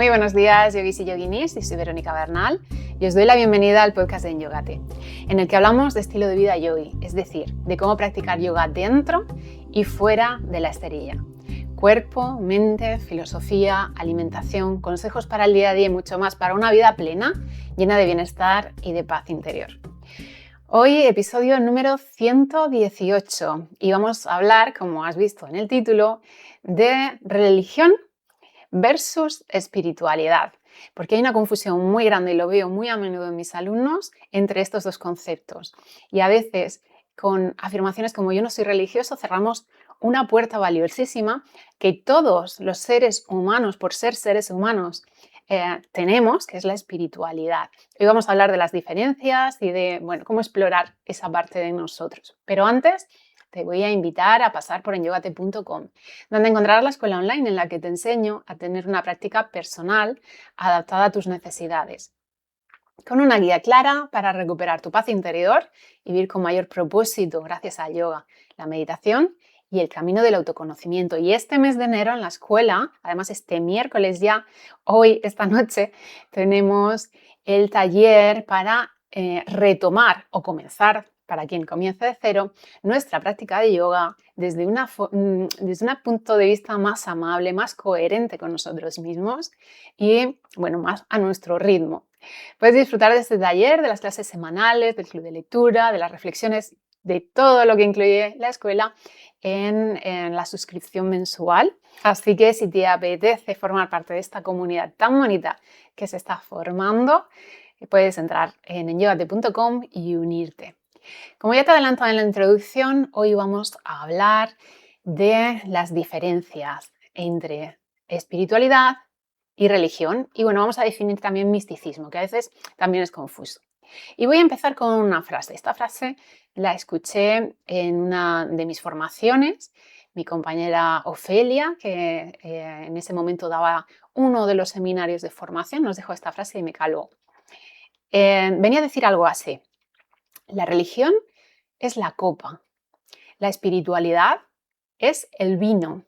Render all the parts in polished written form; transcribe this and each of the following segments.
Muy buenos días, yogis y yoginis, yo soy Verónica Bernal y os doy la bienvenida al podcast de Yogate, en el que hablamos de estilo de vida yogi, es decir, de cómo practicar yoga dentro y fuera de la esterilla. Cuerpo, mente, filosofía, alimentación, consejos para el día a día y mucho más para una vida plena, llena de bienestar y de paz interior. Hoy episodio número 118 y vamos a hablar, como has visto en el título, de religión versus espiritualidad, porque hay una confusión muy grande y lo veo muy a menudo en mis alumnos entre estos dos conceptos. Y a veces con afirmaciones como yo no soy religioso cerramos una puerta valiosísima que todos los seres humanos, por ser seres humanos, tenemos, que es la espiritualidad. Hoy vamos a hablar de las diferencias y de cómo explorar esa parte de nosotros. Pero antes te voy a invitar a pasar por enyogate.com, donde encontrarás la escuela online en la que te enseño a tener una práctica personal adaptada a tus necesidades, con una guía clara para recuperar tu paz interior y vivir con mayor propósito gracias al yoga, la meditación y el camino del autoconocimiento. Y este mes de enero en la escuela, además este miércoles ya, hoy, esta noche, tenemos el taller para retomar o comenzar, para quien comience de cero, nuestra práctica de yoga desde un punto de vista más amable, más coherente con nosotros mismos y, más a nuestro ritmo. Puedes disfrutar de este taller, de las clases semanales, del club de lectura, de las reflexiones, de todo lo que incluye la escuela en la suscripción mensual. Así que si te apetece formar parte de esta comunidad tan bonita que se está formando, puedes entrar en enyogate.com y unirte. Como ya te he adelantado en la introducción, hoy vamos a hablar de las diferencias entre espiritualidad y religión. Y vamos a definir también misticismo, que a veces también es confuso. Y voy a empezar con una frase. Esta frase la escuché en una de mis formaciones. Mi compañera Ofelia, que en ese momento daba uno de los seminarios de formación, nos dejó esta frase y me caló. Venía a decir algo así. La religión es la copa, la espiritualidad es el vino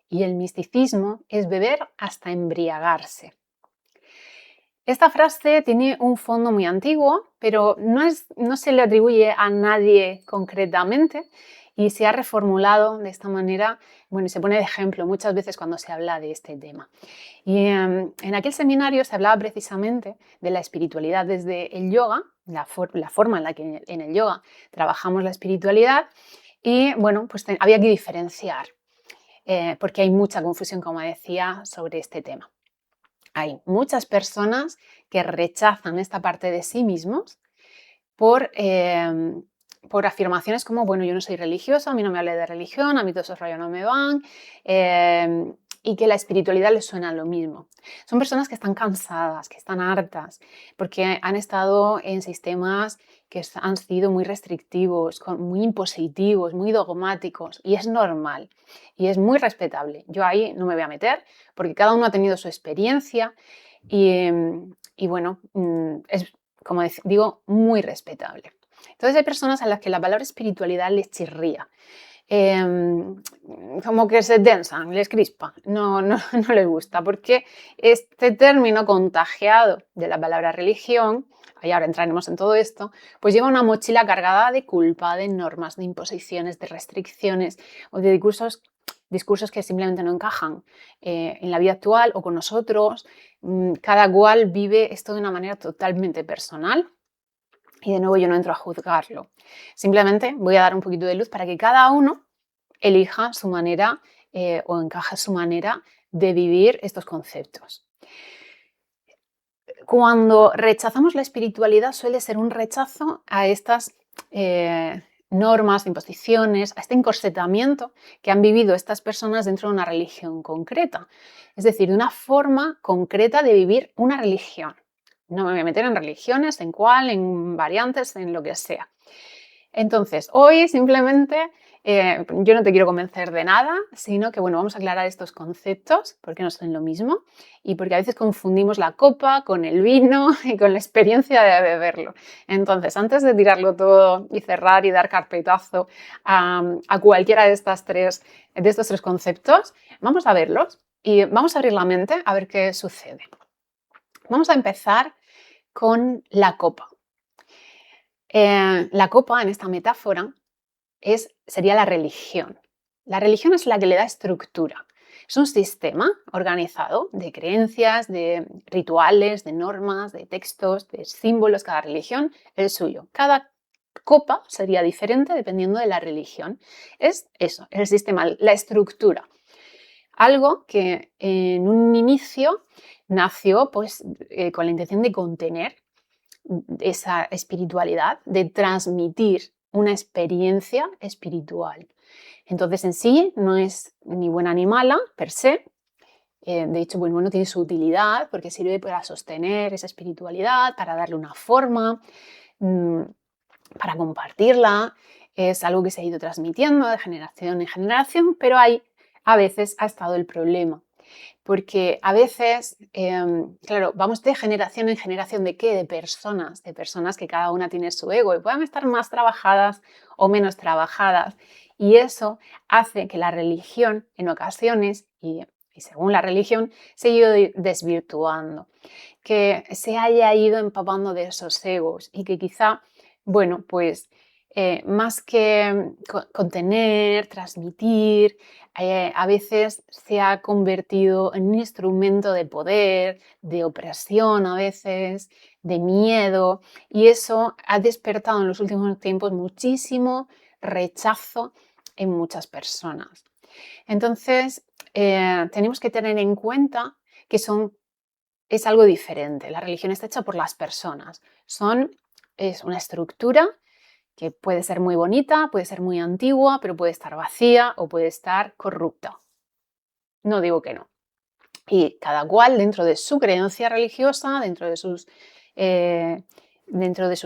y el misticismo es beber hasta embriagarse. Esta frase tiene un fondo muy antiguo, pero no se le atribuye a nadie concretamente y se ha reformulado de esta manera, y se pone de ejemplo muchas veces cuando se habla de este tema. Y en aquel seminario se hablaba precisamente de la espiritualidad desde el yoga, la forma en la que en el yoga trabajamos la espiritualidad y había que diferenciar porque hay mucha confusión, como decía, sobre este tema. Hay muchas personas que rechazan esta parte de sí mismos por afirmaciones como, yo no soy religioso, a mí no me hable de religión, a mí todos esos rollos no me van, y que la espiritualidad les suena lo mismo. Son personas que están cansadas, que están hartas, porque han estado en sistemas que han sido muy restrictivos, muy impositivos, muy dogmáticos, y es normal, y es muy respetable. Yo ahí no me voy a meter, porque cada uno ha tenido su experiencia, y es, como digo, muy respetable. Entonces hay personas a las que la palabra espiritualidad les chirría, como que se tensan, les crispa, no les gusta, porque este término contagiado de la palabra religión, y ahora entraremos en todo esto, pues lleva una mochila cargada de culpa, de normas, de imposiciones, de restricciones o de discursos que simplemente no encajan en la vida actual o con nosotros. Cada cual vive esto de una manera totalmente personal. Y de nuevo yo no entro a juzgarlo. Simplemente voy a dar un poquito de luz para que cada uno elija su manera o encaje su manera de vivir estos conceptos. Cuando rechazamos la espiritualidad suele ser un rechazo a estas normas, imposiciones, a este encorsetamiento que han vivido estas personas dentro de una religión concreta. Es decir, de una forma concreta de vivir una religión. No me voy a meter en religiones, en cuál, en variantes, en lo que sea. Entonces, hoy simplemente yo no te quiero convencer de nada, sino que vamos a aclarar estos conceptos porque no son lo mismo y porque a veces confundimos la copa con el vino y con la experiencia de beberlo. Entonces, antes de tirarlo todo y cerrar y dar carpetazo a cualquiera de estos tres conceptos, vamos a verlos y vamos a abrir la mente a ver qué sucede. Vamos a empezar con la copa. La copa en esta metáfora sería la religión. La religión es la que le da estructura. Es un sistema organizado de creencias, de rituales, de normas, de textos, de símbolos. Cada religión es el suyo. Cada copa sería diferente dependiendo de la religión. Es eso, el sistema, la estructura. Algo que en un inicio nació pues, con la intención de contener esa espiritualidad, de transmitir una experiencia espiritual. Entonces, en sí, no es ni buena ni mala, per se. De hecho, bueno, tiene su utilidad porque sirve para sostener esa espiritualidad, para darle una forma, para compartirla. Es algo que se ha ido transmitiendo de generación en generación, pero ahí a veces ha estado el problema. Porque a veces, claro, vamos de generación en generación. ¿De qué? De personas que cada una tiene su ego y puedan estar más trabajadas o menos trabajadas. Y eso hace que la religión, en ocasiones, y según la religión, se haya ido desvirtuando, que se haya ido empapando de esos egos y que quizá, bueno, pues más que contener, transmitir, a veces se ha convertido en un instrumento de poder, de opresión a veces, de miedo, y eso ha despertado en los últimos tiempos muchísimo rechazo en muchas personas. Entonces, tenemos que tener en cuenta que es algo diferente. La religión está hecha por las personas. Es una estructura que puede ser muy bonita, puede ser muy antigua, pero puede estar vacía o puede estar corrupta. No digo que no. Y cada cual, dentro de su creencia religiosa, dentro de sus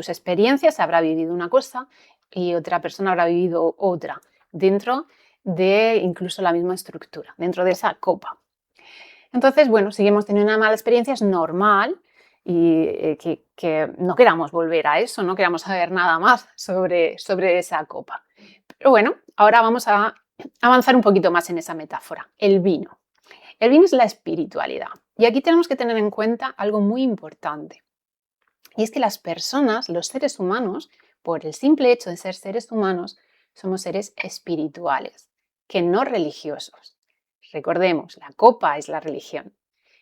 experiencias, habrá vivido una cosa y otra persona habrá vivido otra, dentro de incluso la misma estructura, dentro de esa copa. Entonces, bueno, si hemos tenido una mala experiencia, es normal y que no queramos volver a eso, no queramos saber nada más sobre esa copa. Pero bueno, ahora vamos a avanzar un poquito más en esa metáfora, el vino. El vino es la espiritualidad. Y aquí tenemos que tener en cuenta algo muy importante. Y es que las personas, los seres humanos, por el simple hecho de ser seres humanos, somos seres espirituales, que no religiosos. Recordemos, la copa es la religión.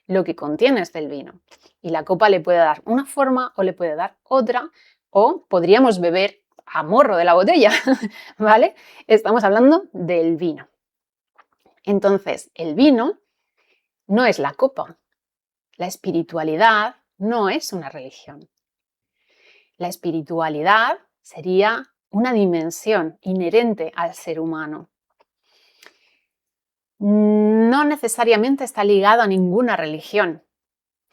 Lo que contiene es del vino. Y la copa le puede dar una forma o le puede dar otra, o podríamos beber a morro de la botella, ¿vale? Estamos hablando del vino. Entonces, el vino no es la copa. La espiritualidad no es una religión. La espiritualidad sería una dimensión inherente al ser humano. No necesariamente está ligado a ninguna religión.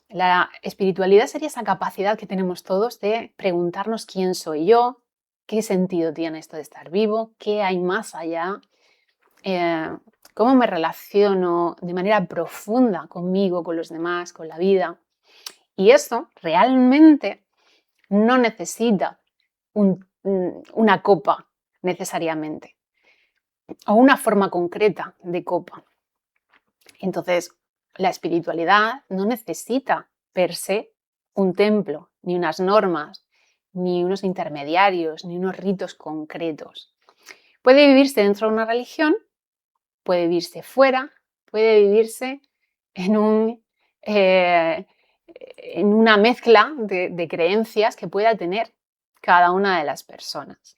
La espiritualidad sería esa capacidad que tenemos todos de preguntarnos quién soy yo, qué sentido tiene esto de estar vivo, qué hay más allá, cómo me relaciono de manera profunda conmigo, con los demás, con la vida. Y eso realmente no necesita una copa necesariamente o una forma concreta de copa. Entonces, la espiritualidad no necesita per se un templo, ni unas normas, ni unos intermediarios, ni unos ritos concretos. Puede vivirse dentro de una religión, puede vivirse fuera, puede vivirse en una mezcla de creencias que pueda tener cada una de las personas.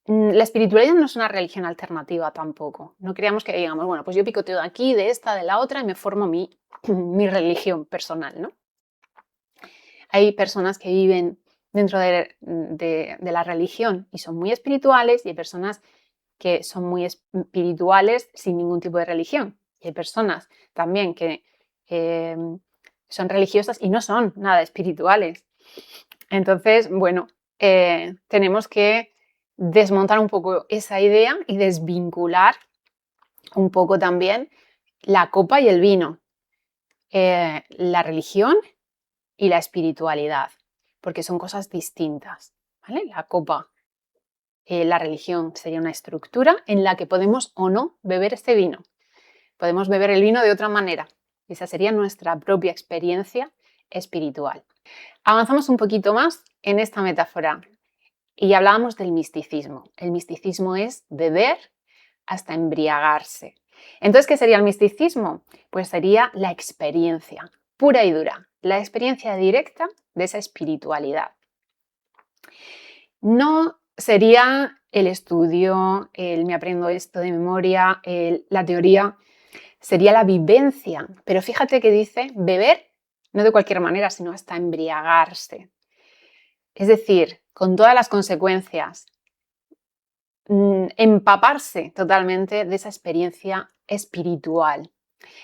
La espiritualidad no es una religión alternativa tampoco. No creamos que digamos, bueno, pues yo picoteo de aquí, de esta, de la otra y me formo mi religión personal, ¿no? Hay personas que viven dentro de la religión y son muy espirituales, y hay personas que son muy espirituales sin ningún tipo de religión. Y hay personas también que son religiosas y no son nada espirituales. Entonces, bueno, tenemos que desmontar un poco esa idea y desvincular un poco también la copa y el vino, la religión y la espiritualidad, porque son cosas distintas, ¿vale? La copa, la religión sería una estructura en la que podemos o no beber este vino, podemos beber el vino de otra manera. Esa sería nuestra propia experiencia espiritual. Avanzamos un poquito más en esta metáfora y hablábamos del misticismo. El misticismo es beber hasta embriagarse. Entonces, ¿qué sería el misticismo? Pues sería la experiencia pura y dura, la experiencia directa de esa espiritualidad. No sería el estudio, el me aprendo esto de memoria, la teoría, sería la vivencia. Pero fíjate que dice beber, no de cualquier manera, sino hasta embriagarse. Es decir, con todas las consecuencias, empaparse totalmente de esa experiencia espiritual.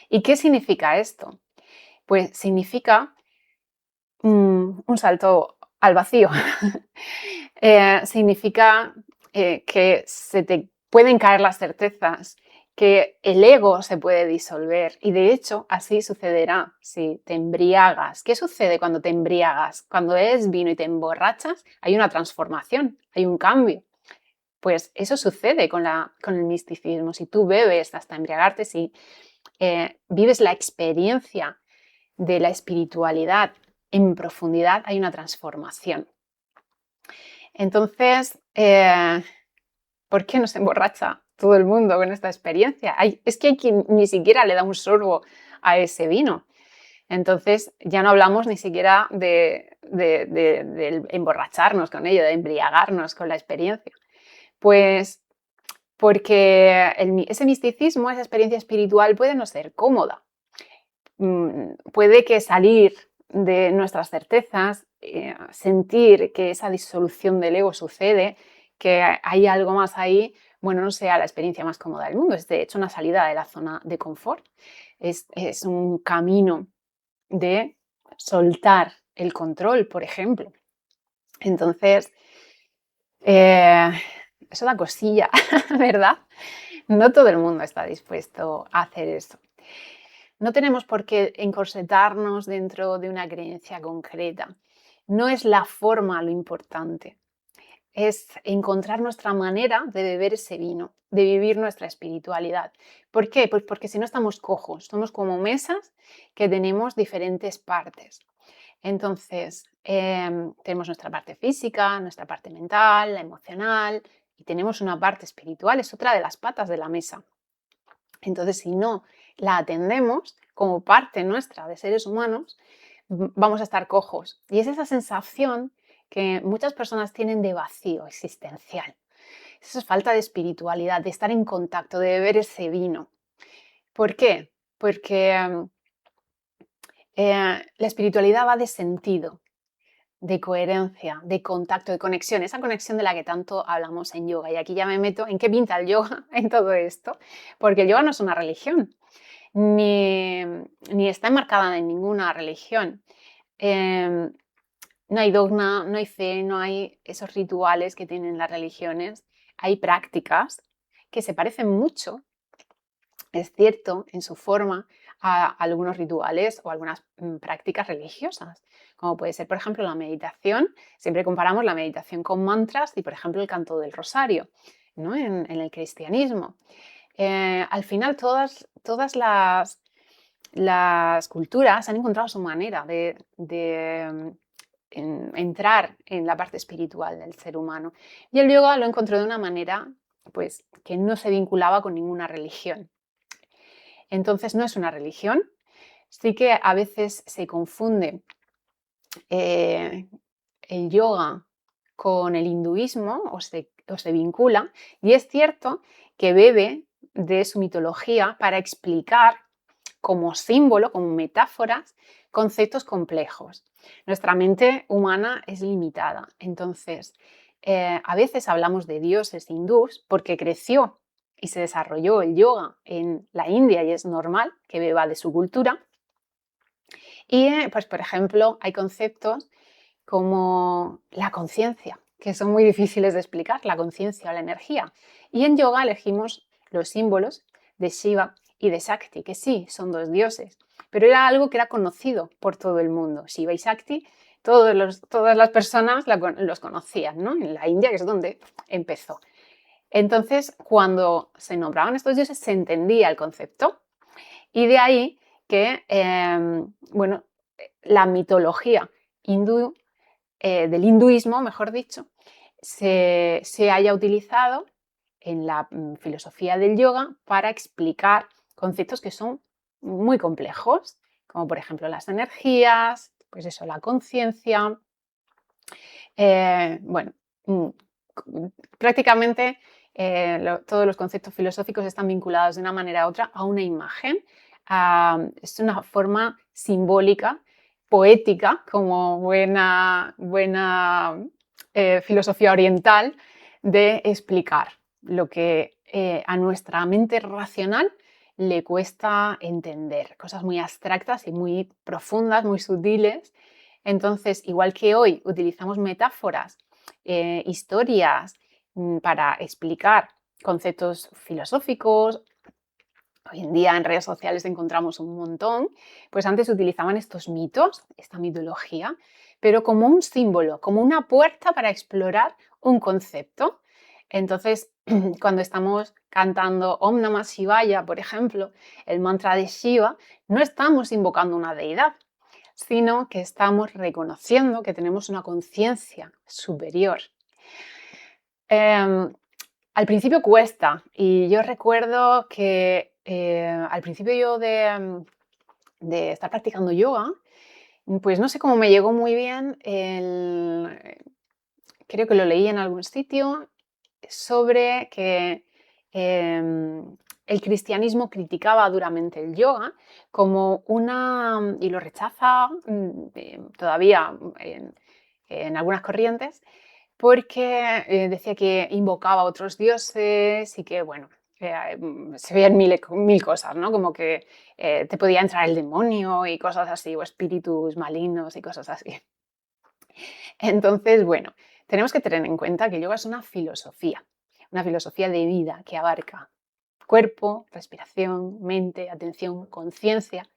¿Y qué significa esto? Pues significa un salto al vacío. Significa que se te pueden caer las certezas, que el ego se puede disolver y de hecho así sucederá si te embriagas. ¿Qué sucede cuando te embriagas? Cuando bebes vino y te emborrachas, hay una transformación, hay un cambio. Pues eso sucede con el misticismo. Si tú bebes hasta embriagarte, si vives la experiencia de la espiritualidad en profundidad, hay una transformación. Entonces, ¿por qué no se emborracha todo el mundo con esta experiencia? Es que hay quien ni siquiera le da un sorbo a ese vino. Entonces, ya no hablamos ni siquiera de emborracharnos con ello, de embriagarnos con la experiencia. Pues porque ese misticismo, esa experiencia espiritual puede no ser cómoda. Puede que salir de nuestras certezas, sentir que esa disolución del ego sucede, que hay algo más ahí, bueno, no sea la experiencia más cómoda del mundo. Es de hecho una salida de la zona de confort. Es un camino de soltar el control, por ejemplo. Entonces, eso da cosilla, ¿verdad? No todo el mundo está dispuesto a hacer eso. No tenemos por qué encorsetarnos dentro de una creencia concreta. No es la forma lo importante. Es encontrar nuestra manera de beber ese vino, de vivir nuestra espiritualidad. ¿Por qué? Pues porque si no estamos cojos, somos como mesas que tenemos diferentes partes. Entonces, tenemos nuestra parte física, nuestra parte mental, la emocional y tenemos una parte espiritual, es otra de las patas de la mesa. Entonces, si no la atendemos como parte nuestra de seres humanos, vamos a estar cojos. Y es esa sensación que muchas personas tienen de vacío existencial. Esa es falta de espiritualidad, de estar en contacto, de beber ese vino. ¿Por qué? Porque la espiritualidad va de sentido, de coherencia, de contacto, de conexión, esa conexión de la que tanto hablamos en yoga. Y aquí ya me meto en qué pinta el yoga en todo esto, porque el yoga no es una religión, ni está enmarcada en ninguna religión. No hay dogma, no hay fe, no hay esos rituales que tienen las religiones. Hay prácticas que se parecen mucho, es cierto, en su forma, a algunos rituales o algunas prácticas religiosas, como puede ser, por ejemplo, la meditación. Siempre comparamos la meditación con mantras y, por ejemplo, el canto del rosario, ¿no? en el cristianismo. Al final, todas las culturas han encontrado su manera de entrar en la parte espiritual del ser humano. Y el yoga lo encontró de una manera pues, que no se vinculaba con ninguna religión. Entonces no es una religión, sí que a veces se confunde el yoga con el hinduismo o se vincula, y es cierto que bebe de su mitología para explicar como símbolo, como metáforas, conceptos complejos. Nuestra mente humana es limitada, entonces a veces hablamos de dioses hindús porque creció y se desarrolló el yoga en la India y es normal que beba de su cultura. Y, pues, por ejemplo, hay conceptos como la conciencia, que son muy difíciles de explicar, la conciencia o la energía. Y en yoga elegimos los símbolos de Shiva y de Shakti, que sí, son dos dioses, pero era algo que era conocido por todo el mundo. Shiva y Shakti, todas las personas los conocían, ¿no? En la India, que es donde empezó. Entonces, cuando se nombraban estos dioses, se entendía el concepto. Y de ahí que, bueno, la mitología hindú, del hinduismo, mejor dicho, se haya utilizado en la filosofía del yoga para explicar conceptos que son muy complejos, como por ejemplo las energías, pues eso, la conciencia. Bueno, mm, prácticamente todos los conceptos filosóficos están vinculados de una manera u otra a una imagen. Es una forma simbólica, poética, como buena filosofía oriental, de explicar lo que a nuestra mente racional le cuesta entender. Cosas muy abstractas y muy profundas, muy sutiles. Entonces, igual que hoy utilizamos metáforas, historias, para explicar conceptos filosóficos, hoy en día en redes sociales encontramos un montón, pues antes utilizaban estos mitos, esta mitología, pero como un símbolo, como una puerta para explorar un concepto. Entonces, cuando estamos cantando Om Namah Shivaya, por ejemplo, el mantra de Shiva, no estamos invocando una deidad, sino que estamos reconociendo que tenemos una conciencia superior. Al principio cuesta, y yo recuerdo que al principio yo de estar practicando yoga, pues no sé cómo me llegó muy bien, creo que lo leí en algún sitio, sobre que el cristianismo criticaba duramente el yoga como y lo rechaza todavía en algunas corrientes, porque decía que invocaba a otros dioses y que, bueno, se veían mil cosas, ¿no? Como que te podía entrar el demonio y cosas así, o espíritus malignos y cosas así. Entonces, bueno, tenemos que tener en cuenta que el yoga es una filosofía de vida que abarca cuerpo, respiración, mente, atención, conciencia.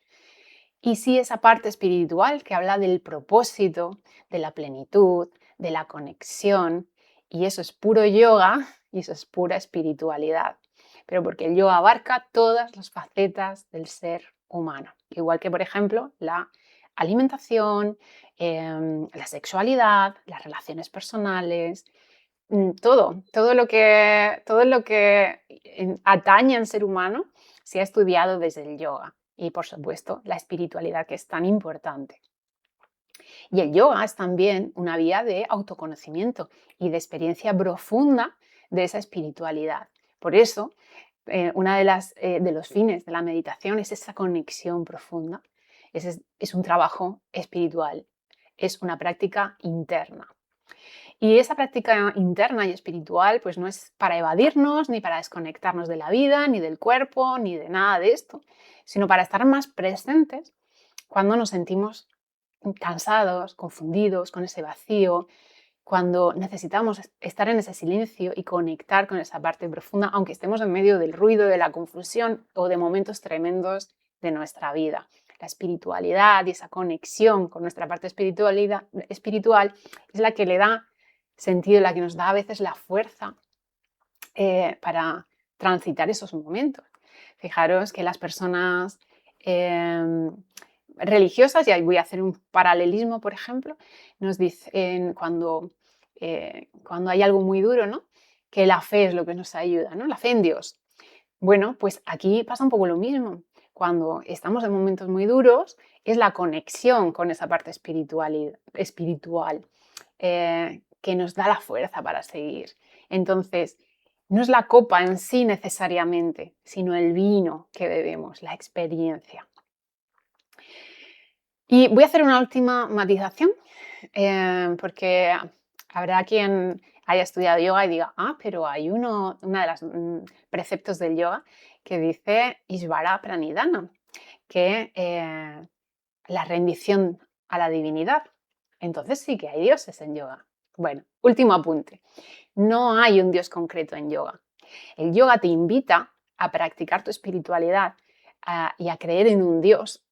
Y sí, esa parte espiritual que habla del propósito, de la plenitud, de la conexión. Y eso es puro yoga y eso es pura espiritualidad. Pero porque el yoga abarca todas las facetas del ser humano. Igual que, por ejemplo, la alimentación, la sexualidad, las relaciones personales, todo lo que atañe al ser humano se ha estudiado desde el yoga y, por supuesto, la espiritualidad, que es tan importante. Y el yoga es también una vía de autoconocimiento y de experiencia profunda de esa espiritualidad. Por eso, una de los fines de la meditación es esa conexión profunda. Es un trabajo espiritual, es una práctica interna. Y esa práctica interna y espiritual pues no es para evadirnos, ni para desconectarnos de la vida, ni del cuerpo, ni de nada de esto, sino para estar más presentes cuando nos sentimos cansados, confundidos, con ese vacío, cuando necesitamos estar en ese silencio y conectar con esa parte profunda, aunque estemos en medio del ruido, de la confusión o de momentos tremendos de nuestra vida. La espiritualidad y esa conexión con nuestra parte espiritual es la que le da sentido, la que nos da a veces la fuerza para transitar esos momentos. Fijaros que las personas religiosas, y ahí voy a hacer un paralelismo, por ejemplo, nos dicen cuando hay algo muy duro, ¿no? Que la fe es lo que nos ayuda, ¿no? La fe en Dios. Bueno, pues aquí pasa un poco lo mismo. Cuando estamos en momentos muy duros, es la conexión con esa parte espiritual que nos da la fuerza para seguir. Entonces, no es la copa en sí necesariamente, sino el vino que bebemos, la experiencia. Y voy a hacer una última matización, porque habrá quien haya estudiado yoga y diga, pero hay una de las preceptos del yoga que dice Ishvara Pranidhana, que la rendición a la divinidad. Entonces sí que hay dioses en yoga. Bueno, último apunte. No hay un dios concreto en yoga. El yoga te invita a practicar tu espiritualidad y a creer en un dios,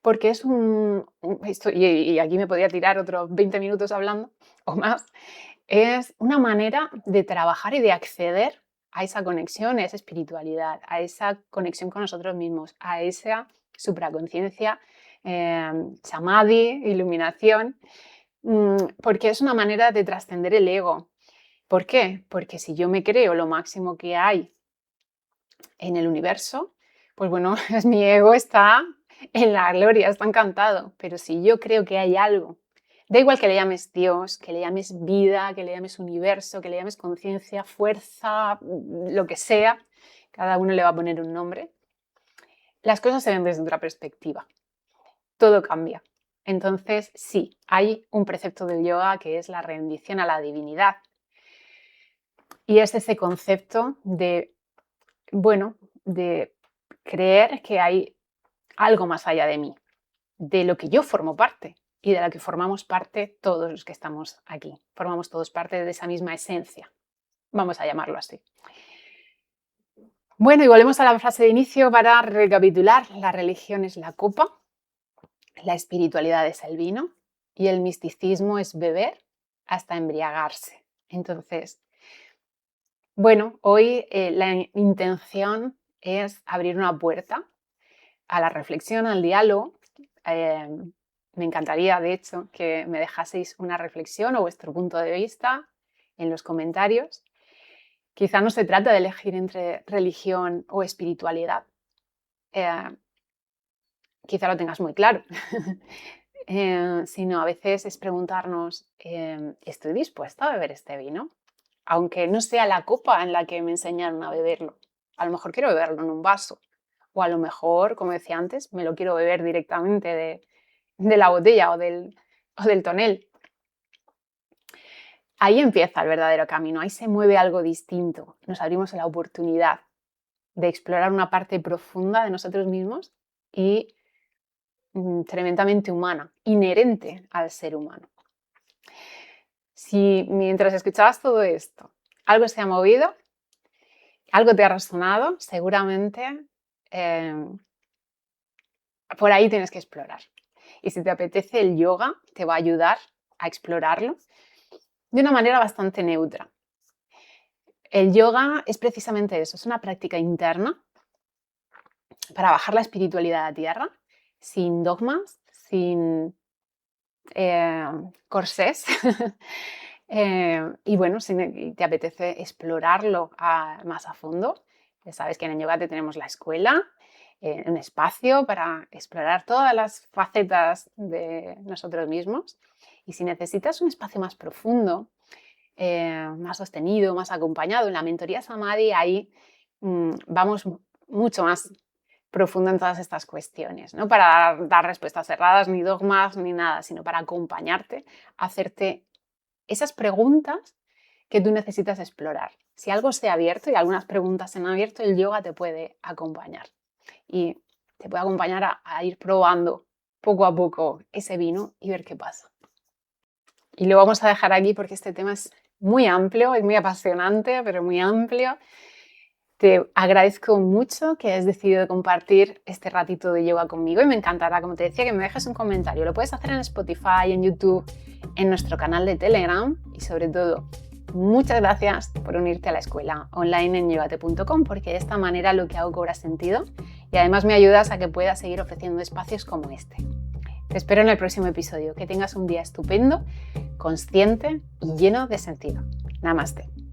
porque es y aquí me podría tirar otros 20 minutos hablando o más, es una manera de trabajar y de acceder a esa conexión, a esa espiritualidad, a esa conexión con nosotros mismos, a esa supraconciencia, samadhi, iluminación, porque es una manera de trascender el ego. ¿Por qué? Porque si yo me creo lo máximo que hay en el universo, pues bueno, mi ego está en la gloria, está encantado. Pero si yo creo que hay algo, da igual que le llames Dios, que le llames vida, que le llames universo, que le llames conciencia, fuerza, lo que sea, cada uno le va a poner un nombre, las cosas se ven desde otra perspectiva. Todo cambia. Entonces, sí, hay un precepto del yoga que es la rendición a la divinidad. Y es ese concepto de, bueno, de creer que hay algo más allá de mí, de lo que yo formo parte y de la que formamos parte todos los que estamos aquí. Formamos todos parte de esa misma esencia, vamos a llamarlo así. Bueno, y volvemos a la frase de inicio para recapitular. La religión es la copa, la espiritualidad es el vino y el misticismo es beber hasta embriagarse. Entonces, bueno, hoy la intención es abrir una puerta a la reflexión, al diálogo. Me encantaría, de hecho, que me dejaseis una reflexión o vuestro punto de vista en los comentarios. Quizá no se trata de elegir entre religión o espiritualidad. Quizá lo tengas muy claro. Sino a veces es preguntarnos, ¿estoy dispuesta a beber este vino? Aunque no sea la copa en la que me enseñaron a beberlo. A lo mejor quiero beberlo en un vaso. O a lo mejor, como decía antes, me lo quiero beber directamente de la botella o del tonel. Ahí empieza el verdadero camino, ahí se mueve algo distinto. Nos abrimos a la oportunidad de explorar una parte profunda de nosotros mismos y tremendamente humana, inherente al ser humano. Si mientras escuchabas todo esto, algo se ha movido, algo te ha resonado, seguramente por ahí tienes que explorar. Y si te apetece, el yoga te va a ayudar a explorarlo de una manera bastante neutra. El yoga es precisamente eso, es una práctica interna para bajar la espiritualidad a la tierra, sin dogmas, sin corsés. Y bueno, si te apetece explorarlo más a fondo, ya sabes que en Yogate tenemos la escuela, un espacio para explorar todas las facetas de nosotros mismos. Y si necesitas un espacio más profundo, más sostenido, más acompañado, en la mentoría Samadhi ahí vamos mucho más profundo en todas estas cuestiones, no para dar respuestas cerradas, ni dogmas, ni nada, sino para acompañarte, hacerte esas preguntas que tú necesitas explorar. Si algo se ha abierto y algunas preguntas se han abierto, el yoga te puede acompañar y te puede acompañar a ir probando poco a poco ese vino y ver qué pasa. Y lo vamos a dejar aquí porque este tema es muy amplio, es muy apasionante, pero muy amplio. Te agradezco mucho que hayas decidido compartir este ratito de yoga conmigo y me encantará, como te decía, que me dejes un comentario. Lo puedes hacer en Spotify, en YouTube, en nuestro canal de Telegram y sobre todo, muchas gracias por unirte a la escuela online en yogate.com porque de esta manera lo que hago cobra sentido y además me ayudas a que pueda seguir ofreciendo espacios como este. Te espero en el próximo episodio. Que tengas un día estupendo, consciente y lleno de sentido. Namaste.